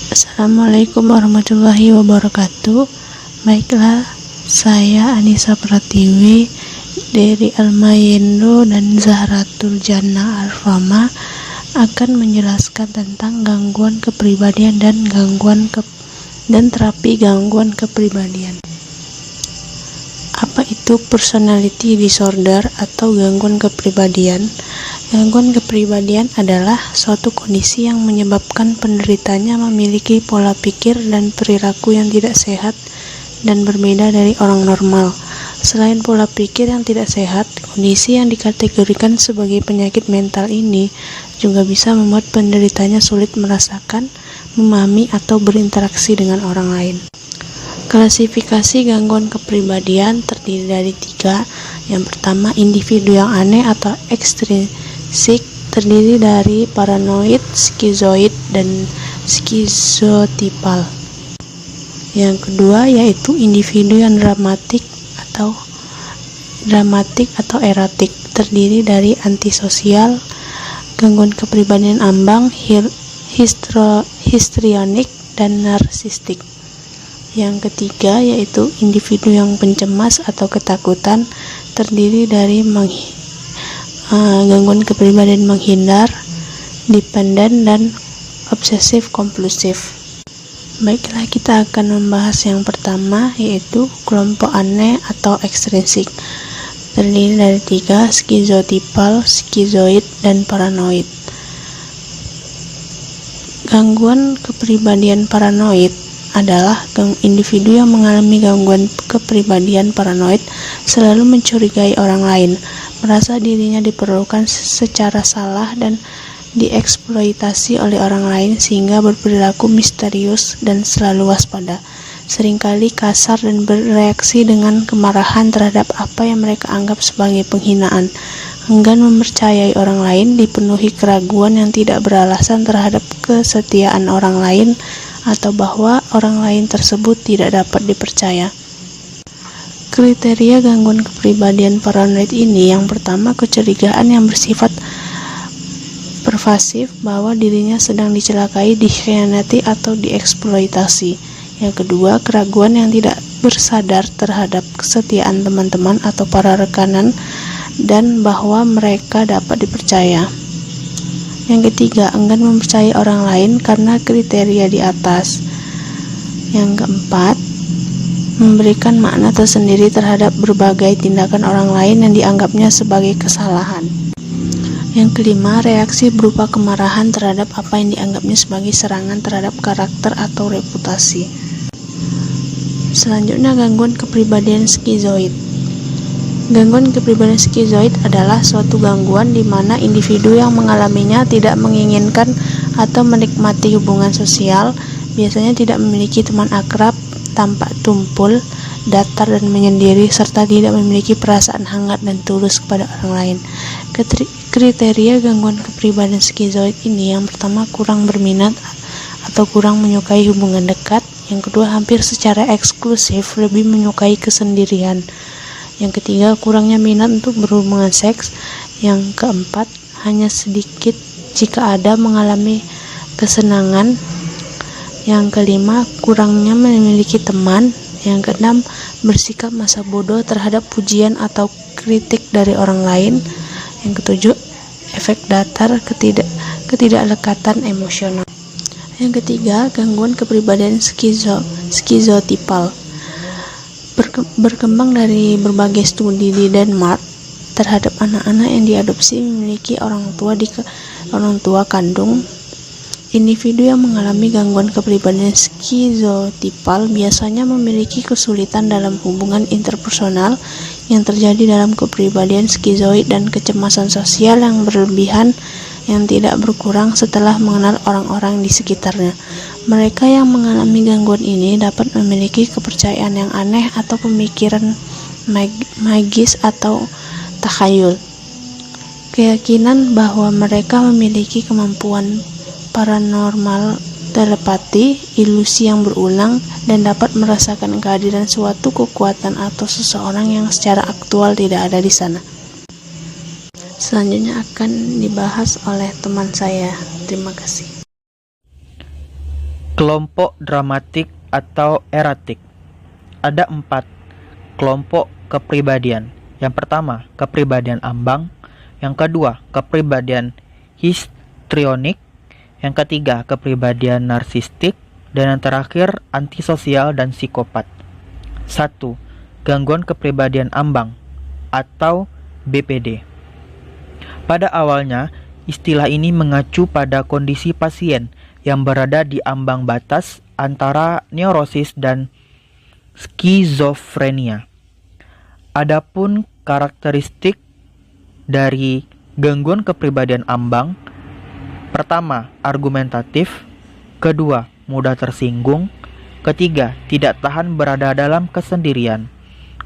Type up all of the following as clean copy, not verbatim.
Assalamualaikum warahmatullahi wabarakatuh. Baiklah, saya Anissa Pratiwi dari Almayendo dan Zahratul Jannah Al-Fama akan menjelaskan tentang gangguan kepribadian dan terapi gangguan kepribadian. Apa itu personality disorder atau gangguan kepribadian? Gangguan kepribadian adalah suatu kondisi yang menyebabkan penderitanya memiliki pola pikir dan perilaku yang tidak sehat dan berbeda dari orang normal. Selain pola pikir yang tidak sehat, kondisi yang dikategorikan sebagai penyakit mental ini juga bisa membuat penderitanya sulit merasakan, memahami, atau berinteraksi dengan orang lain. Klasifikasi gangguan kepribadian terdiri dari 3. Yang pertama, individu yang aneh atau ekstrinsik, terdiri dari paranoid, skizoid, dan skizotipal. Yang kedua yaitu individu yang dramatik atau erotik, terdiri dari antisosial, gangguan kepribadian ambang, histrionik, dan narsistik. Yang ketiga yaitu individu yang pencemas atau ketakutan, terdiri dari gangguan kepribadian menghindar, dependen, dan obsesif kompulsif. Baiklah, kita akan membahas yang pertama yaitu kelompok aneh atau ekstrinsik, terdiri dari 3, skizotipal, skizoid, dan paranoid. Gangguan kepribadian paranoid adalah individu yang mengalami gangguan kepribadian paranoid selalu mencurigai orang lain, merasa dirinya diperlakukan secara salah dan dieksploitasi oleh orang lain sehingga berperilaku misterius dan selalu waspada, seringkali kasar dan bereaksi dengan kemarahan terhadap apa yang mereka anggap sebagai penghinaan, enggan mempercayai orang lain, dipenuhi keraguan yang tidak beralasan terhadap kesetiaan orang lain, atau bahwa orang lain tersebut tidak dapat dipercaya. Kriteria gangguan kepribadian paranoid ini, yang pertama, kecurigaan yang bersifat pervasif bahwa dirinya sedang dicelakai, dikhianati, atau dieksploitasi. Yang kedua, keraguan yang tidak bersadar terhadap kesetiaan teman-teman atau para rekanan dan bahwa mereka dapat dipercaya. Yang ketiga, enggan mempercayai orang lain karena kriteria di atas. Yang keempat, memberikan makna tersendiri terhadap berbagai tindakan orang lain yang dianggapnya sebagai kesalahan. Yang kelima, reaksi berupa kemarahan terhadap apa yang dianggapnya sebagai serangan terhadap karakter atau reputasi. Selanjutnya, gangguan kepribadian skizoid. Gangguan kepribadian skizoid adalah suatu gangguan di mana individu yang mengalaminya tidak menginginkan atau menikmati hubungan sosial, biasanya tidak memiliki teman akrab, tampak tumpul, datar dan menyendiri, serta tidak memiliki perasaan hangat dan tulus kepada orang lain. Kriteria gangguan kepribadian skizoid ini, yang pertama, kurang berminat atau kurang menyukai hubungan dekat. Yang kedua, hampir secara eksklusif lebih menyukai kesendirian. Yang ketiga, kurangnya minat untuk berhubungan seks. Yang keempat, hanya sedikit jika ada mengalami kesenangan. Yang kelima, kurangnya memiliki teman. Yang keenam, bersikap masa bodoh terhadap pujian atau kritik dari orang lain. Yang ketujuh, efek datar, ketidaklekatan emosional. Yang ketiga, gangguan kepribadian skizotipal. Berkembang dari berbagai studi di Denmark terhadap anak-anak yang diadopsi memiliki orang tua kandung. Individu yang mengalami gangguan kepribadian skizotipal biasanya memiliki kesulitan dalam hubungan interpersonal yang terjadi dalam kepribadian skizoid dan kecemasan sosial yang berlebihan yang tidak berkurang setelah mengenal orang-orang di sekitarnya. Mereka yang mengalami gangguan ini dapat memiliki kepercayaan yang aneh atau pemikiran magis atau takhayul. Keyakinan bahwa mereka memiliki kemampuan paranormal, telepati, ilusi yang berulang, dan dapat merasakan kehadiran suatu kekuatan atau seseorang yang secara aktual tidak ada di sana. Selanjutnya akan dibahas oleh teman saya. Terima kasih. Kelompok dramatik atau eratik. Ada 4 kelompok kepribadian. Yang pertama, kepribadian ambang. Yang kedua, kepribadian histrionik. Yang ketiga, kepribadian narsistik. Dan yang terakhir, antisosial dan psikopat. 1. Gangguan kepribadian ambang atau BPD. Pada awalnya, istilah ini mengacu pada kondisi pasien yang berada di ambang batas antara neurosis dan skizofrenia. Adapun karakteristik dari gangguan kepribadian ambang: pertama, argumentatif; kedua, mudah tersinggung; ketiga, tidak tahan berada dalam kesendirian;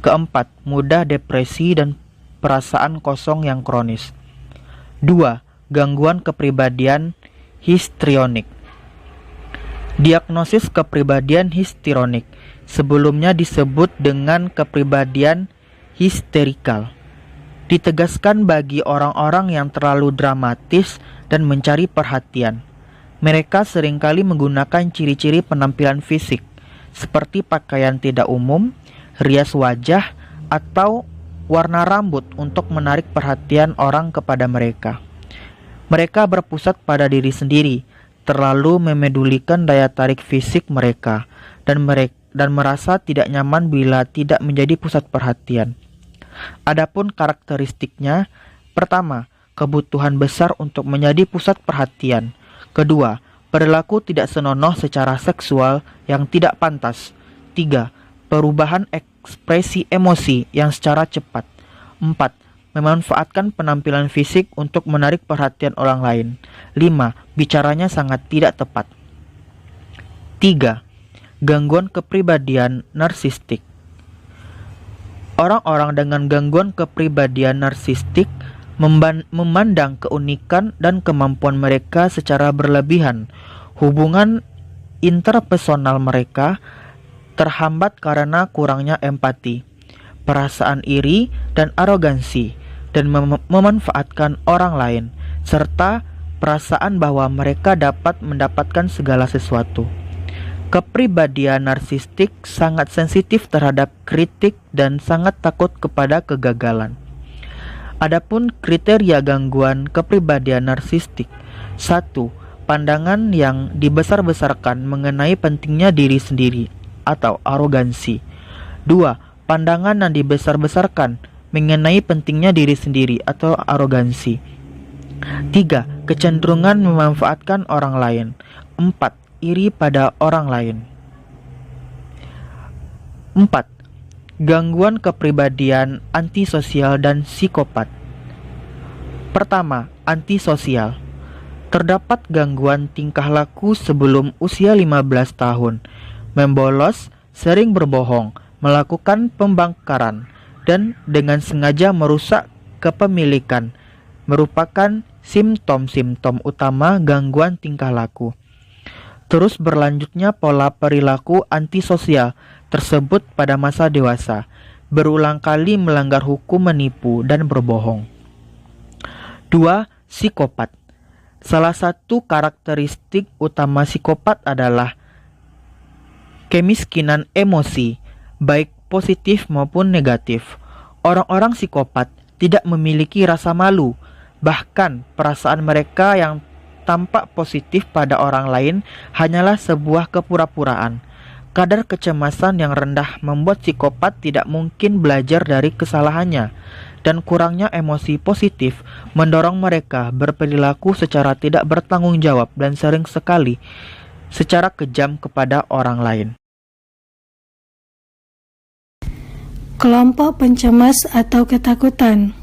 keempat, mudah depresi dan perasaan kosong yang kronis. 2. Gangguan kepribadian histrionik. Diagnosis kepribadian histrionik sebelumnya disebut dengan kepribadian histerikal. Ditegaskan bagi orang-orang yang terlalu dramatis dan mencari perhatian. Mereka seringkali menggunakan ciri-ciri penampilan fisik seperti pakaian tidak umum, rias wajah, atau warna rambut untuk menarik perhatian orang kepada mereka. Mereka berpusat pada diri sendiri, terlalu memedulikan daya tarik fisik mereka, dan merasa tidak nyaman bila tidak menjadi pusat perhatian. Adapun karakteristiknya: pertama, kebutuhan besar untuk menjadi pusat perhatian; kedua, perilaku tidak senonoh secara seksual yang tidak pantas; 3. Perubahan ekspresi emosi yang secara cepat; 4. Memanfaatkan penampilan fisik untuk menarik perhatian orang lain; 5. Bicaranya sangat tidak tepat. 3. Gangguan kepribadian narsistik. Orang-orang dengan gangguan kepribadian narsistik memandang keunikan dan kemampuan mereka secara berlebihan. Hubungan interpersonal mereka terhambat karena kurangnya empati, perasaan iri dan arogansi, dan memanfaatkan orang lain, serta perasaan bahwa mereka dapat mendapatkan segala sesuatu. Kepribadian narsistik sangat sensitif terhadap kritik dan sangat takut kepada kegagalan. Adapun kriteria gangguan kepribadian narsistik: 1. Pandangan yang dibesar-besarkan mengenai pentingnya diri sendiri atau arogansi. 2. Pandangan yang dibesar-besarkan mengenai pentingnya diri sendiri atau arogansi. 3. Kecenderungan memanfaatkan orang lain. 4. Iri pada orang lain. 4. Gangguan kepribadian antisosial dan psikopat. Pertama, antisosial. Terdapat gangguan tingkah laku sebelum usia 15 tahun. Membolos, sering berbohong, melakukan pembangkaran, dan dengan sengaja merusak kepemilikan merupakan simptom-simptom utama gangguan tingkah laku. Terus berlanjutnya pola perilaku antisosial tersebut pada masa dewasa, berulang kali melanggar hukum, menipu, dan berbohong. 2. Psikopat. Salah satu karakteristik utama psikopat adalah kemiskinan emosi, baik positif maupun negatif. Orang-orang psikopat tidak memiliki rasa malu, bahkan perasaan mereka yang tampak positif pada orang lain hanyalah sebuah kepura-puraan. Kadar kecemasan yang rendah membuat psikopat tidak mungkin belajar dari kesalahannya, dan kurangnya emosi positif mendorong mereka berperilaku secara tidak bertanggung jawab dan sering sekali secara kejam kepada orang lain. Kelompok pencemas atau ketakutan.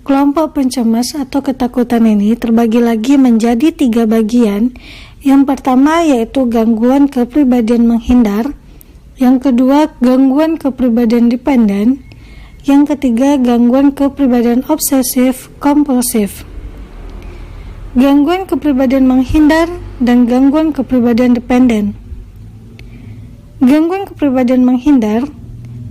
Kelompok pencemas atau ketakutan ini terbagi lagi menjadi 3 bagian. Yang pertama yaitu gangguan kepribadian menghindar, yang kedua gangguan kepribadian dependen, yang ketiga gangguan kepribadian obsesif kompulsif. Gangguan kepribadian menghindar dan gangguan kepribadian dependen. Gangguan kepribadian menghindar.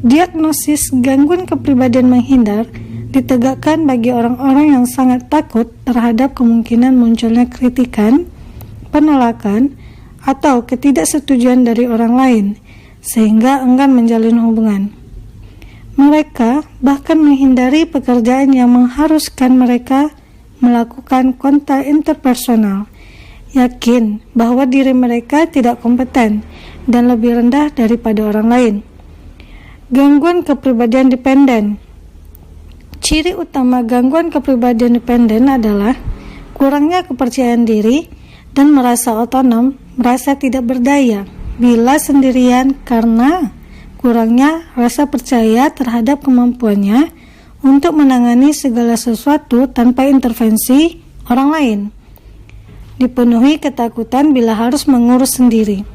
Diagnosis gangguan kepribadian menghindar ditegakkan bagi orang-orang yang sangat takut terhadap kemungkinan munculnya kritikan, penolakan, atau ketidaksetujuan dari orang lain, sehingga enggan menjalin hubungan. Mereka bahkan menghindari pekerjaan yang mengharuskan mereka melakukan kontak interpersonal, yakin bahwa diri mereka tidak kompeten dan lebih rendah daripada orang lain. Gangguan kepribadian dependen. Ciri utama gangguan kepribadian dependen adalah kurangnya kepercayaan diri dan merasa otonom, merasa tidak berdaya bila sendirian karena kurangnya rasa percaya terhadap kemampuannya untuk menangani segala sesuatu tanpa intervensi orang lain. Dipenuhi ketakutan bila harus mengurus sendiri.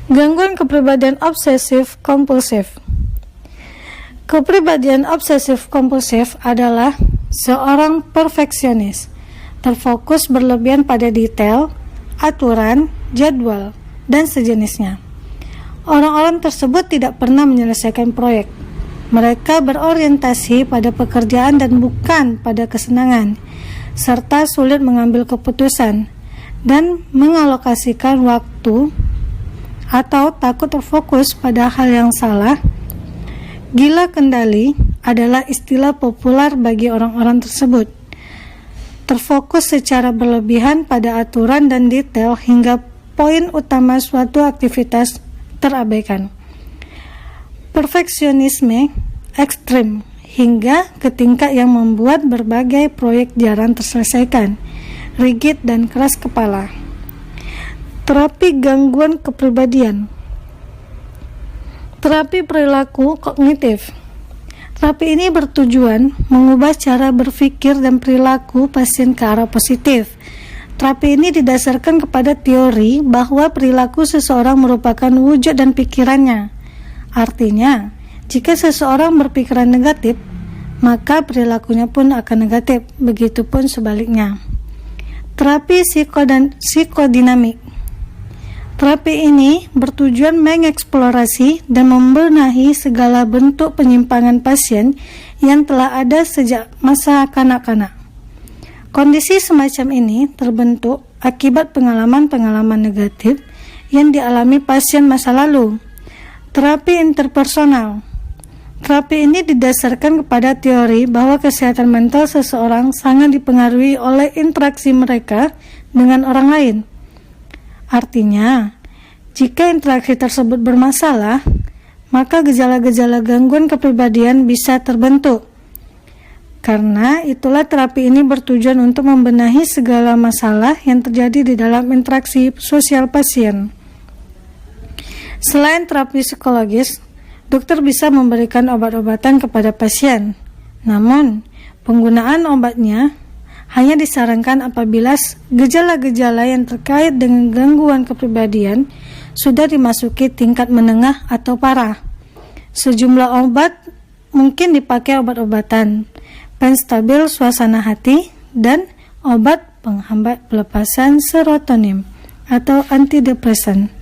Gangguan kepribadian obsesif kompulsif. Kepribadian obsesif kompulsif adalah seorang perfeksionis, terfokus berlebihan pada detail, aturan, jadwal, dan sejenisnya. Orang-orang tersebut tidak pernah menyelesaikan proyek. Mereka berorientasi pada pekerjaan dan bukan pada kesenangan, serta sulit mengambil keputusan dan mengalokasikan waktu atau takut terfokus pada hal yang salah. Gila kendali adalah istilah populer bagi orang-orang tersebut. Terfokus secara berlebihan pada aturan dan detail hingga poin utama suatu aktivitas terabaikan. Perfeksionisme ekstrim hingga ke tingkat yang membuat berbagai proyek jarang terselesaikan, rigid dan keras kepala. Terapi gangguan kepribadian. Terapi perilaku kognitif. Terapi ini bertujuan mengubah cara berpikir dan perilaku pasien ke arah positif. Terapi ini didasarkan kepada teori bahwa perilaku seseorang merupakan wujud dan pikirannya. Artinya, jika seseorang berpikiran negatif, maka perilakunya pun akan negatif, begitupun sebaliknya. Terapi psikodinamik. Terapi ini bertujuan mengeksplorasi dan membenahi segala bentuk penyimpangan pasien yang telah ada sejak masa kanak-kanak. Kondisi semacam ini terbentuk akibat pengalaman-pengalaman negatif yang dialami pasien masa lalu. Terapi interpersonal. Terapi ini didasarkan kepada teori bahwa kesehatan mental seseorang sangat dipengaruhi oleh interaksi mereka dengan orang lain. Artinya, jika interaksi tersebut bermasalah, maka gejala-gejala gangguan kepribadian bisa terbentuk. Karena itulah terapi ini bertujuan untuk membenahi segala masalah yang terjadi di dalam interaksi sosial pasien. Selain terapi psikologis, dokter bisa memberikan obat-obatan kepada pasien. Namun, penggunaan obatnya hanya disarankan apabila gejala-gejala yang terkait dengan gangguan kepribadian sudah dimasuki tingkat menengah atau parah. Sejumlah obat mungkin dipakai obat-obatan penstabil suasana hati dan obat penghambat pelepasan serotonin atau antidepresan.